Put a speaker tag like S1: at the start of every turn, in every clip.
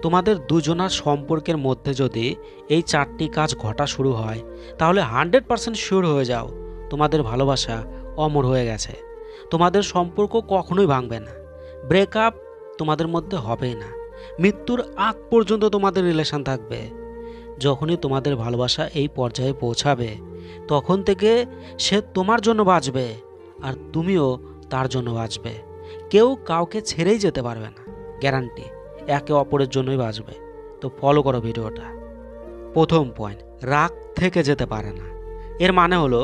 S1: তোমাদের দুজনার সম্পর্কের মধ্যে যদি এই 4টি কাজ ঘটা শুরু হয় তাহলে 100% শিওর হয়ে যাও তোমাদের ভালোবাসা অমর হয়ে গেছে। তোমাদের সম্পর্ক কখনোই ভাঙবে না, ব্রেকআপ তোমাদের মধ্যে হবেই না, মৃত্যুর আগ পর্যন্ত তোমাদের রিলেশন থাকবে। যখনই তোমাদের ভালোবাসা এই পর্যায়ে পৌঁছাবে তখন থেকে সে তোমার জন্য বাঁচবে আর তুমিও তার জন্য বাঁচবে। কেউ কাউকে ছেড়েই যেতে পারবে না, গ্যারান্টি, একে অপরের জন্যই বাঁচবে। তো ফলো করো ভিডিওটা। প্রথম পয়েন্ট, রাগ থেকে যেতে পারে না। এর মানে হলো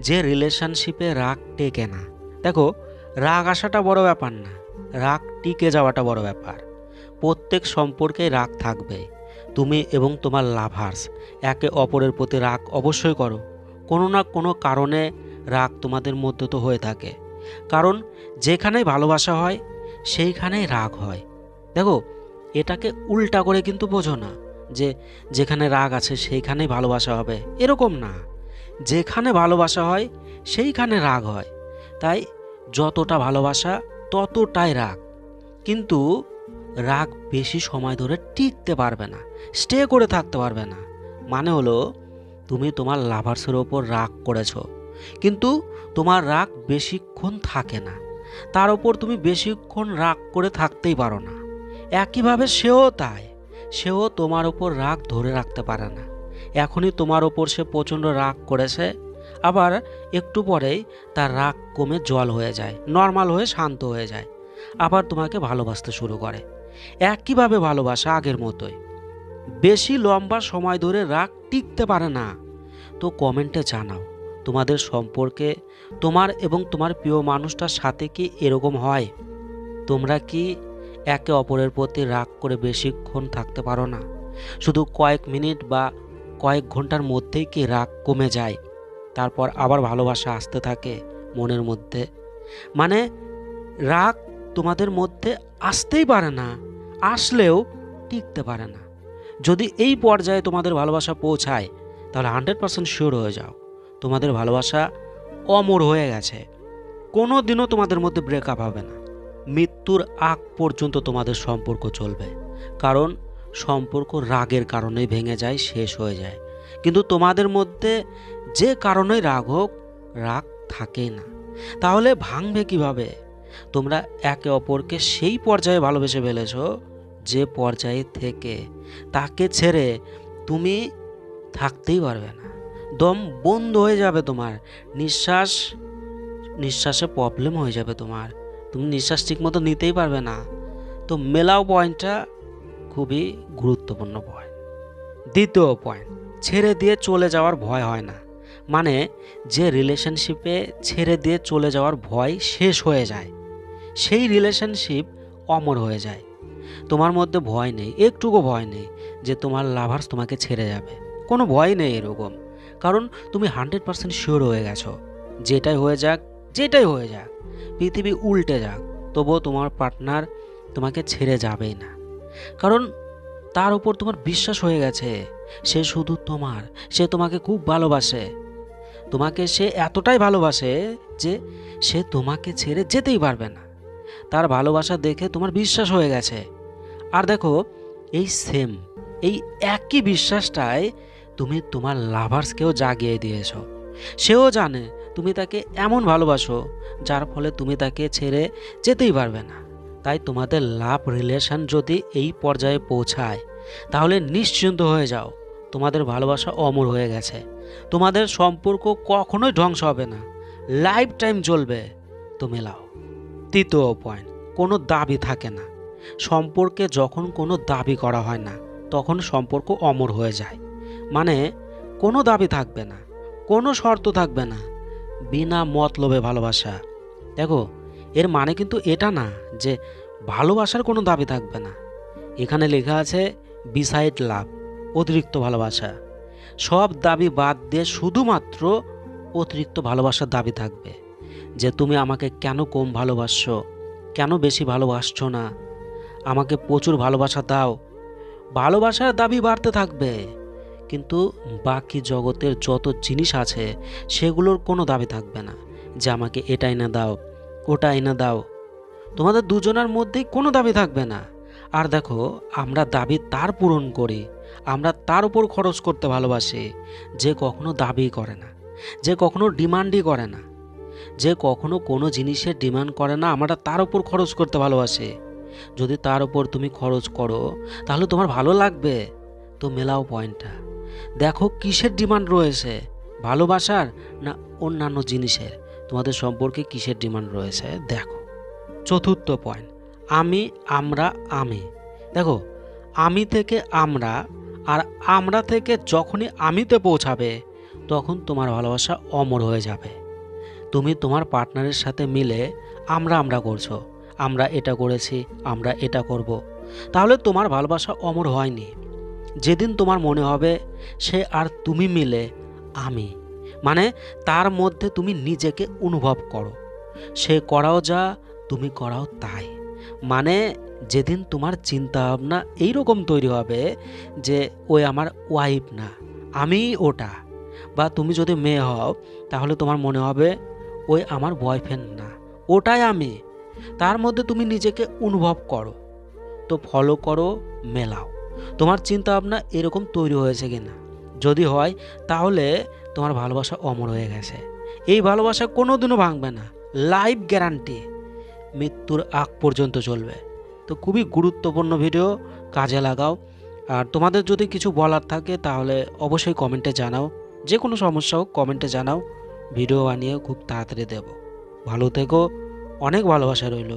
S1: যে রিলেশনশিপে রাগ টেকে না। দেখো, রাগ আসাটা বড় ব্যাপার না, রাগ টিকে যাওয়াটা বড় ব্যাপার। প্রত্যেক সম্পর্কেই রাগ থাকবে। তুমি এবং তোমার লাভার্স একে অপরের প্রতি রাগ অবশ্যই করো। কোনো না কোনো কারণে রাগ তোমাদের মধ্যে তো হয়ে থাকে, কারণ যেখানেই ভালোবাসা হয় সেইখানেই রাগ হয়। দেখো, এটাকে উল্টা করে কিন্তু বোঝো না যে যেখানে রাগ আছে সেইখানেই ভালোবাসা হবে, এরকম না। যেখানে ভালোবাসা হয় সেইখানে রাগ হয়। তাই যতটা ভালোবাসা ততটাই রাগ। কিন্তু রাগ বেশি সময় ধরে টিকতে পারবে না, স্টে করে থাকতে পারবে না। মানে হলো তুমি তোমার লাভার্সের ওপর রাগ করেছো, কিন্তু তোমার রাগ বেশিক্ষণ থাকে না, তার ওপর তুমি বেশিক্ষণ রাগ করে থাকতেই পারো না। একইভাবে সেও তাই, সেও তোমার ওপর রাগ ধরে রাখতে পারে না। এখনই তোমার ওপর সে প্রচণ্ড রাগ করেছে, আবার একটু পরেই তার রাগ কমে জল হয়ে যায়, নর্মাল হয়ে শান্ত হয়ে যায়, আবার তোমাকে ভালোবাসতে শুরু করে। একইভাবে ভালোবাসা আগের মতোই, বেশি লম্বা সময় ধরে রাগ টিকতে পারে না। তো কমেন্টে জানাও তোমাদের সম্পর্কে তোমার এবং তোমার প্রিয় মানুষটার সাথে কি এরকম হয়? তোমরা কি একে অপরের প্রতি রাগ করে বেশিক্ষণ থাকতে পারো না? শুধু কয়েক মিনিট বা কয়েক ঘন্টার মধ্যেই কি রাগ কমে যায়, তারপর আবার ভালোবাসা আসতে থাকে মনের মধ্যে? মানে রাগ তোমাদের মধ্যে আসতেই পারে না, আসলেও টিকতে পারে না। যদি এই পর্যায়ে তোমাদের ভালোবাসা পৌঁছায় তাহলে 100% শিওর হয়ে যাও তোমাদের ভালোবাসা অমর হয়ে গেছে। কোনো দিনও তোমাদের মধ্যে ব্রেকআপ হবে না, মৃত্যুর আগ পর্যন্ত তোমাদের সম্পর্ক চলবে। কারণ সম্পর্ক রাগের কারণেই ভেঙে যায়, শেষ হয়ে যায়। কিন্তু তোমাদের মধ্যে যে কারণেই রাগ হোক, রাগ থাকেই না। তাহলে ভাঙবে কিভাবে? তোমরা একে অপরকে সেই পর্যায়ে ভালোবেসে ফেলেছ যে পর্যায়ে থেকে তাকে ছেড়ে তুমি থাকতেই পারবে না। দম বন্ধ হয়ে যাবে তোমার, নিঃশ্বাসে প্রবলেম হয়ে যাবে তোমার, তুমি নিঃশ্বাস ঠিক মতো নিতেই পারবে না। তো মেলাও পয়েন্টটা খুবই গুরুত্বপূর্ণ পয়েন্ট। দ্বিতীয় পয়েন্ট, ছেড়ে দিয়ে চলে যাওয়ার ভয় হয় না। মানে যে রিলেশনশিপে ছেড়ে দিয়ে চলে যাওয়ার ভয় শেষ হয়ে যায়, সেই রিলেশনশিপ অমর হয়ে যায়। তোমার মধ্যে ভয় নেই, একটুকু ভয় নেই যে তোমার লাভার্স তোমাকে ছেড়ে যাবে, কোনো ভয় নেই এরকম। কারণ তুমি 100% শিওর হয়ে গেছো যেটাই হয়ে যাক, যেটাই হয়ে যাক, পৃথিবী উল্টে যাক, তবুও তোমার পার্টনার তোমাকে ছেড়ে যাবেই না। কারণ তার উপর তোমার বিশ্বাস হয়ে গেছে, সে শুধু তোমার, সে তোমাকে খুব ভালোবাসে। তোমাকে সে এতটাই ভালোবাসে যে সে তোমাকে ছেড়ে যেতেই পারবে না। তার ভালোবাসা দেখে তোমার বিশ্বাস হয়ে গেছে। আর দেখো, এই একই বিশ্বাসটাই তুমি তোমার লাভার্সকেও জাগিয়ে দিয়েছো। সেও জানে তুমি তাকে এমন ভালোবাসো যার ফলে তুমি তাকে ছেড়ে যেতেই পারবে না। তাই তোমাদের লাভ রিলেশন যদি এই পর্যায়ে পৌঁছায় তাহলে নিশ্চিন্ত হয়ে যাও তোমাদের ভালোবাসা অমর হয়ে গেছে। তোমাদের সম্পর্ক কখনোই ধ্বংস হবে না, লাইফ টাইম চলবে। তো মেলাও। তৃতীয় পয়েন্ট, কোনো দাবি থাকে না। সম্পর্কে যখন কোনো দাবি করা হয় না তখন সম্পর্ক অমর হয়ে যায়। মানে কোনো দাবি থাকবে না, কোনো শর্ত থাকবে না, বিনা মতলবে ভালোবাসা। দেখো, এর মানে কিন্তু এটা না যে ভালোবাসার কোনো দাবি থাকবে না। এখানে লেখা আছে বিসাইড লাভ, অতিরিক্ত ভালোবাসা। সব দাবি বাদ দিয়ে শুধুমাত্র অতিরিক্ত ভালোবাসার দাবি থাকবে, যে তুমি আমাকে কেন কম ভালোবাসছো, কেন বেশি ভালোবাসছো না, আমাকে প্রচুর ভালোবাসা দাও। ভালোবাসার দাবি বাড়তে থাকবে, কিন্তু বাকি জগতের যত জিনিস আছে সেগুলোর কোনো দাবি থাকবে না, যে আমাকে এটা এনে দাও, ওটা এনে দাও। তোমাদের দুজনের মধ্যেই কোনো দাবি থাকবে না। আর দেখো, আমরা দাবি তার পূরণ করি, আমরা তার উপর খরচ করতে ভালোবাসি যে কখনো দাবি করে না, যে কখনো ডিমান্ডই করে না, যে কখনো কোনো জিনিসের ডিমান্ড করে না। আমরা তার উপর খরচ করতে ভালোবাসি। যদি তার উপর তুমি খরচ করো তাহলে তোমার ভালো লাগবে। তো মেলাও পয়েন্টটা, দেখো কিসের ডিমান্ড রয়েছে, ভালোবাসার না অন্যান্য জিনিসের। তোমাদের সম্পর্কে কিসের ডিমান্ড রয়েছে দেখো। চতুর্থ পয়েন্ট, আমি, আমরা, আমি। দেখো, আমি থেকে আমরা আর আমরা থেকে যখনই আমিতে পৌঁছাবে তখন তোমার ভালোবাসা অমর হয়ে যাবে। তুমি তোমার পার্টনারের সাথে মিলে আমরা আমরা করছো, আমরা এটা করেছি, আমরা এটা করব, তাহলে তোমার ভালোবাসা অমর হয়নি। যেদিন তোমার মনে হবে সে আর তুমি মিলে আমি, মানে তার মধ্যে তুমি নিজেকে অনুভব করো, সে করাও যা, তুমি করাও তাই, মানে যেদিন তোমার চিন্তা ভাবনা এইরকম তৈরি হবে যে ওই আমার ওয়াইফ না, আমিই ওটা। বা তুমি যদি মেয়ে হও তাহলে তোমার মনে হবে ওই আমার বয়ফ্রেন্ড না, ওটাই আমি। তার মধ্যে তুমি নিজেকে অনুভব করো, তো ফলো করো, মেলাও তোমার চিন্তা ভাবনা এরকম তৈরি হয়েছে কিনা। যদি হয় তাহলে তোমার ভালোবাসা অমর হয়ে গেছে। এই ভালোবাসা কোনোদিনও ভাঙবে না, লাইফ গ্যারান্টি, মৃত্যুর আগ পর্যন্ত চলবে। তো খুবই গুরুত্বপূর্ণ ভিডিও, কাজে লাগাও। আর তোমাদের যদি কিছু বলার থাকে তাহলে অবশ্যই কমেন্টে জানাও, যে কোনো সমস্যা হোক কমেন্টে জানাও, ভিডিও বানিয়ে খুব তাড়াতাড়ি দেব। ভালো থেকো, অনেক ভালোবাসা রইল।